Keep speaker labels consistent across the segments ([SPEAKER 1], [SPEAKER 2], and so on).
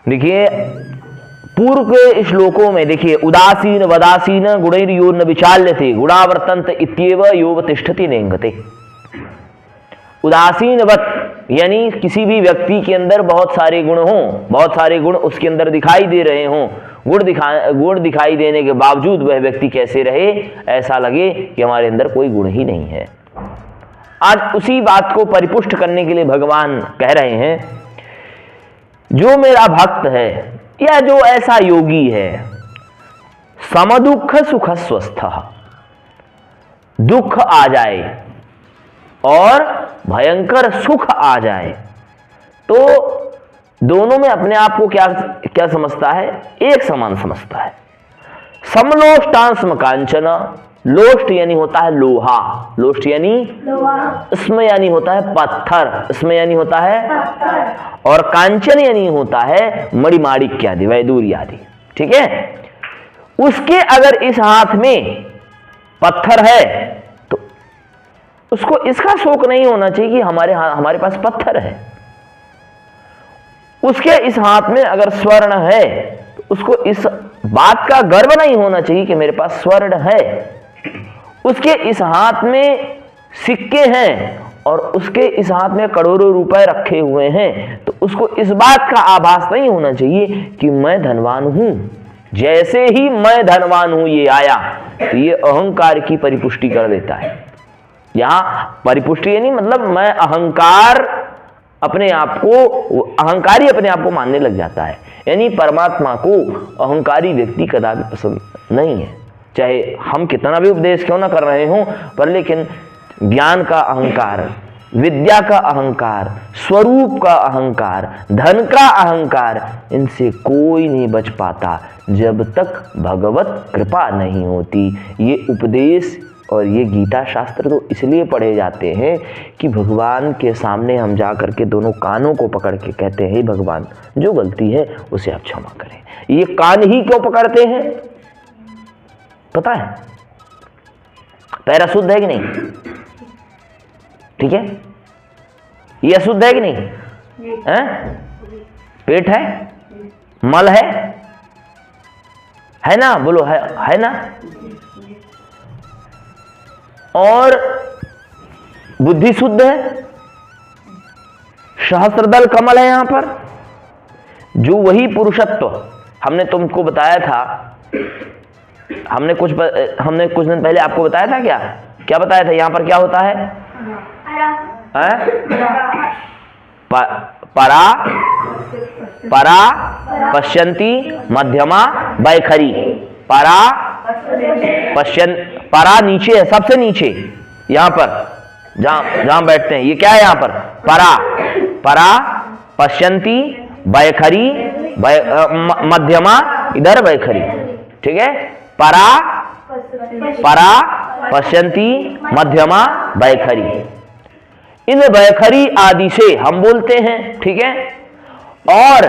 [SPEAKER 1] देखिए पूर्व के श्लोकों में देखिए, उदासीन वदासीन गुणैर्यो न विचाल्यते गुणावर्तन्त इत्येव योव तिष्ठति नेंगते। उदासीनवत यानी किसी भी व्यक्ति के अंदर बहुत सारे गुण हों, बहुत सारे गुण उसके अंदर दिखाई दे रहे हों, गुण दिखाई देने के बावजूद वह व्यक्ति कैसे रहे, ऐसा लगे कि हमारे अंदर कोई गुण ही नहीं है। आज उसी बात को परिपुष्ट करने के लिए भगवान कह रहे हैं, जो मेरा भक्त है या जो ऐसा योगी है, समदुख सुख स्वस्थ, दुख आ जाए और भयंकर सुख आ जाए तो दोनों में अपने आप को क्या क्या समझता है, एक समान समझता है। समलोष्टांस्म कांचन, लोष्ट यानी होता है लोहा, लोष्ट यानी लोहा, इसमें यानी होता है पत्थर, इसमें यानी होता है पत्थर, और कांचन यानी होता है मणिमाणिक्य आदि, वैदूर्य आदि। ठीक है, उसके अगर इस हाथ में पत्थर है तो उसको इसका शोक नहीं होना चाहिए कि हमारे पास पत्थर है। उसके इस हाथ में अगर स्वर्ण है तो उसको इस बात का गर्व नहीं होना चाहिए कि मेरे पास स्वर्ण है। उसके इस हाथ में सिक्के हैं और उसके इस हाथ में करोड़ों रुपए रखे हुए हैं तो उसको इस बात का आभास नहीं होना चाहिए कि मैं धनवान हूं। जैसे ही मैं धनवान हूं ये आया तो ये अहंकार की परिपुष्टि कर देता है। यहां परिपुष्टि यानी मतलब मैं अहंकार अपने आप को, अहंकारी अपने आप को मानने लग जाता है। यानी परमात्मा को अहंकारी व्यक्ति कदापि पसंद नहीं है, चाहे हम कितना भी उपदेश क्यों ना कर रहे हों, पर लेकिन ज्ञान का अहंकार, विद्या का अहंकार, स्वरूप का अहंकार, धन का अहंकार, इनसे कोई नहीं बच पाता जब तक भगवत कृपा नहीं होती। ये उपदेश और ये गीता शास्त्र तो इसलिए पढ़े जाते हैं कि भगवान के सामने हम जा करके दोनों कानों को पकड़ के कहते हैं, भगवान जो गलती है उसे आप क्षमा करें। ये कान ही क्यों पकड़ते हैं पता है? पैर अशुद्ध है कि नहीं? ठीक है, ये अशुद्ध है कि नहीं है? पेट है, मल है ना, बोलो है ना। और बुद्धि शुद्ध है, सहस्त्रदल कमल है यहां पर। जो वही पुरुषत्व हमने तुमको बताया था, हमने कुछ दिन पहले आपको बताया था, क्या बताया था? यहां पर क्या होता है? परा पश्यन्ति मध्यमा वैखरी। परा नीचे है, सबसे नीचे, यहां पर जहां बैठते हैं, ये क्या है यहां पर? परा पश्यन्ति वैखरी, मध्यमा इधर वैखरी। ठीक है, परा पश्यन्ति मध्यमा वैखरी। इन वैखरी आदि से हम बोलते हैं। ठीक है, और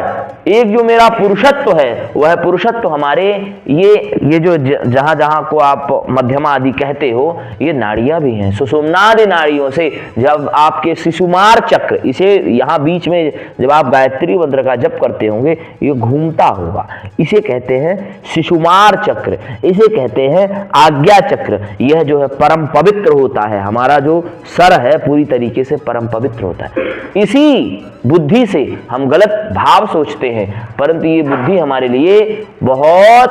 [SPEAKER 1] एक जो मेरा पुरुषत्व है वह पुरुषत्व हमारे ये जो जहां जहां को आप मध्यमा आदि कहते हो, ये नाड़ियां भी हैं। सुषुम्नादि नाड़ियों से जब आपके शिशुमार चक्र, इसे यहाँ बीच में जब आप गायत्री मंत्र का जप करते होंगे ये घूमता होगा, इसे कहते हैं शिशुमार चक्र, इसे कहते हैं आज्ञा चक्र। यह जो है परम पवित्र होता है, हमारा जो सर है पूरी तरीके से परम पवित्र होता है। इसी बुद्धि से हम गलत भाव सोचते हैं, परंतु ये बुद्धि हमारे लिए बहुत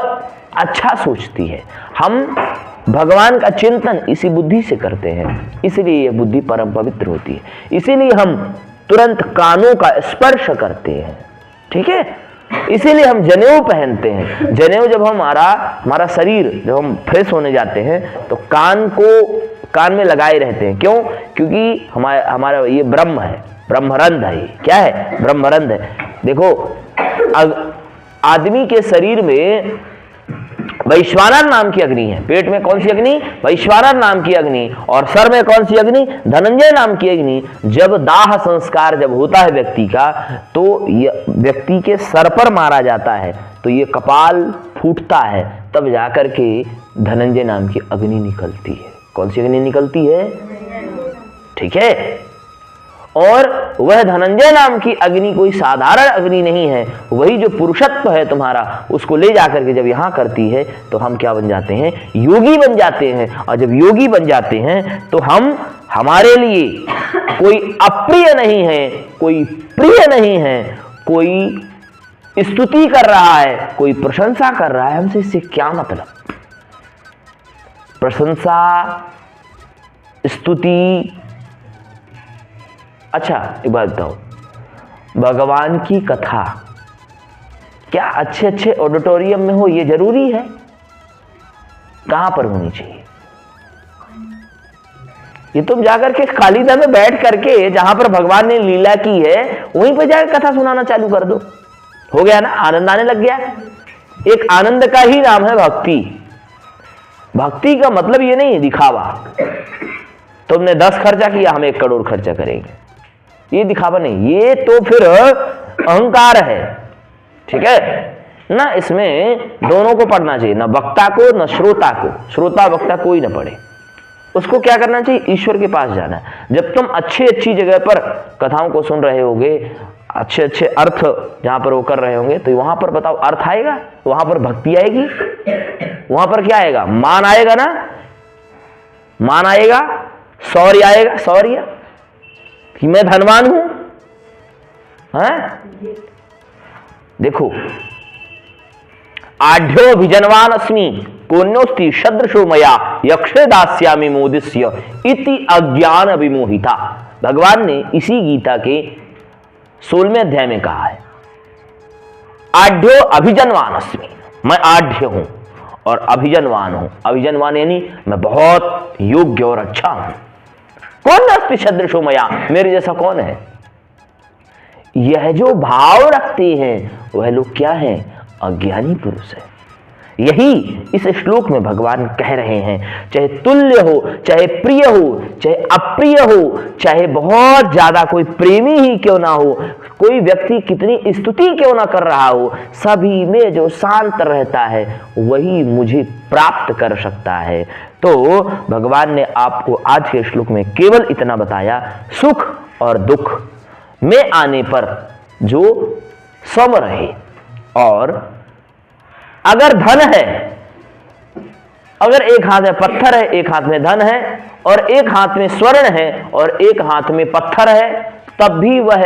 [SPEAKER 1] अच्छा सोचती है। हम भगवान का चिंतन इसी बुद्धि से करते हैं, इसलिए यह बुद्धि परम पवित्र होती है। इसीलिए हम तुरंत कानों का स्पर्श करते हैं। ठीक है, इसीलिए हम जनेऊ पहनते हैं। जनेऊ जब हमारा शरीर जब हम फ्रेश होने जाते हैं तो कान में लगाए रहते हैं। क्यों? क्योंकि हमारा ये ब्रह्म है, ब्रह्मरंध है। क्या है? ब्रह्मरंध है। देखो, आदमी के शरीर में वैश्वानर नाम की अग्नि है। पेट में कौन सी अग्नि? वैश्वानर नाम की अग्नि। और सर में कौन सी अग्नि? धनंजय नाम की अग्नि। जब दाह संस्कार जब होता है व्यक्ति का, तो व्यक्ति के सर पर मारा जाता है तो ये कपाल फूटता है, तब जाकर के धनंजय नाम की अग्नि निकलती है। कौन सी अग्नि निकलती है? ठीक है, और वह धनंजय नाम की अग्नि कोई साधारण अग्नि नहीं है, वही जो पुरुषत्व है तुम्हारा उसको ले जाकर के जब यहां करती है तो हम क्या बन जाते हैं, योगी बन जाते हैं। और जब योगी बन जाते हैं तो हम, हमारे लिए कोई अप्रिय नहीं है, कोई प्रिय नहीं है, कोई स्तुति कर रहा है, कोई प्रशंसा कर रहा है, हमसे इससे क्या मतलब। प्रशंसा, स्तुति। अच्छा एक बात बताओ, भगवान की कथा क्या अच्छे अच्छे ऑडिटोरियम में हो ये जरूरी है? कहां पर होनी चाहिए? ये तुम जाकर के खालिदा में बैठ करके जहां पर भगवान ने लीला की है वहीं पर जाकर कथा सुनाना चालू कर दो, हो गया ना, आनंद आने लग गया। एक आनंद का ही नाम है भक्ति। भक्ति का मतलब ये नहीं है दिखावा, तुमने 10 खर्चा किया हम 1 करोड़ खर्चा करेंगे, ये दिखावा नहीं, ये तो फिर अहंकार है, ठीक है ना। इसमें दोनों को पढ़ना चाहिए, ना वक्ता को न श्रोता को, श्रोता वक्ता कोई ना पढ़े। उसको क्या करना चाहिए, ईश्वर के पास जाना है। जब तुम अच्छी जगह पर कथाओं को सुन रहे होगे, अच्छे अर्थ जहां पर वो कर रहे होंगे, तो वहां पर बताओ अर्थ आएगा, वहां पर भक्ति आएगी, वहां पर क्या आएगा, मान आएगा ना, मान आएगा, शौर्य आएगा, शौर्य कि मैं धनवान हूं, हैं? देखो, आढ्यो भिजनवान अस्मि कोन्योस्ति सदृशो मया यक्षे दास्यामि मोदिस्य इति अज्ञान विमोहिता। भगवान ने इसी गीता के 16वें अध्याय में कहा है, आढ्यो अभिजनवान अस्मि, मैं आढ्य हूं और अभिजनवान हूं। अभिजनवान यानी मैं बहुत योग्य और अच्छा हूं। कौन अस्ति सदृशो मया, मेरे जैसा कौन है? यह जो भाव रखते हैं वह लोग क्या हैं, अज्ञानी पुरुष है। यही इस श्लोक में भगवान कह रहे हैं, चाहे तुल्य हो, चाहे प्रिय हो, चाहे अप्रिय हो, चाहे बहुत ज्यादा कोई प्रेमी ही क्यों ना हो, कोई व्यक्ति कितनी स्तुति क्यों ना कर रहा हो, सभी में जो शांत रहता है वही मुझे प्राप्त कर सकता है। तो भगवान ने आपको आज के श्लोक में केवल इतना बताया, सुख और दुख में आने पर जो सम रहे। और अगर धन है, अगर एक हाथ में पत्थर है, एक हाथ में धन है, और एक हाथ में स्वर्ण है और एक हाथ में पत्थर है, तब भी वह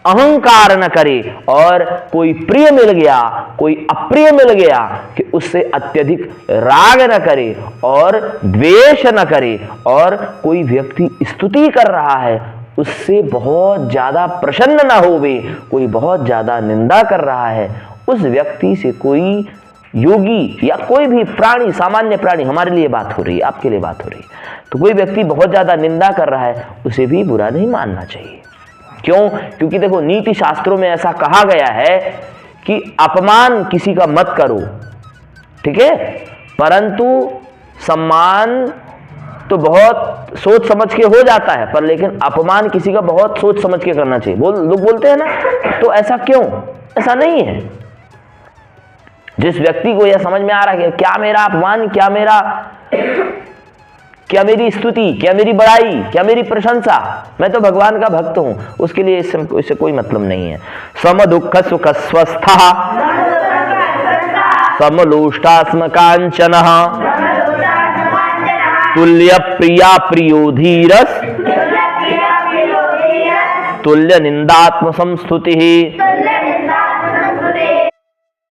[SPEAKER 1] अहंकार न करे और कोई प्रिय मिल गया, कोई अप्रिय मिल गया कि उससे अत्यधिक राग न करे और द्वेष न करे, और कोई व्यक्ति स्तुति कर रहा है उससे बहुत ज्यादा प्रसन्न ना होवे, कोई बहुत ज्यादा निंदा कर रहा है, उस व्यक्ति से कोई योगी या कोई भी प्राणी, सामान्य प्राणी, हमारे लिए बात हो रही है, आपके लिए बात हो रही है, तो कोई व्यक्ति बहुत ज्यादा निंदा कर रहा है उसे भी बुरा नहीं मानना चाहिए। क्यों? क्योंकि देखो, नीति शास्त्रों में ऐसा कहा गया है कि अपमान किसी का मत करो, ठीक है, परंतु सम्मान तो बहुत सोच समझ के हो जाता है, पर लेकिन अपमान किसी का बहुत सोच समझ के करना चाहिए। लोग बोलते हैं ना, तो ऐसा क्यों? ऐसा नहीं है। जिस व्यक्ति को यह समझ में आ रहा है कि क्या मेरा अपमान, क्या मेरी स्तुति, क्या मेरी बड़ाई, क्या मेरी प्रशंसा, मैं तो भगवान का भक्त हूं, उसके लिए इससे कोई मतलब नहीं है। सम दुख सुख स्वस्थ समलोष्टास्म कांचन तुल्य प्रिया प्रियो धीरस तुल्य निंदात्म संस्तुति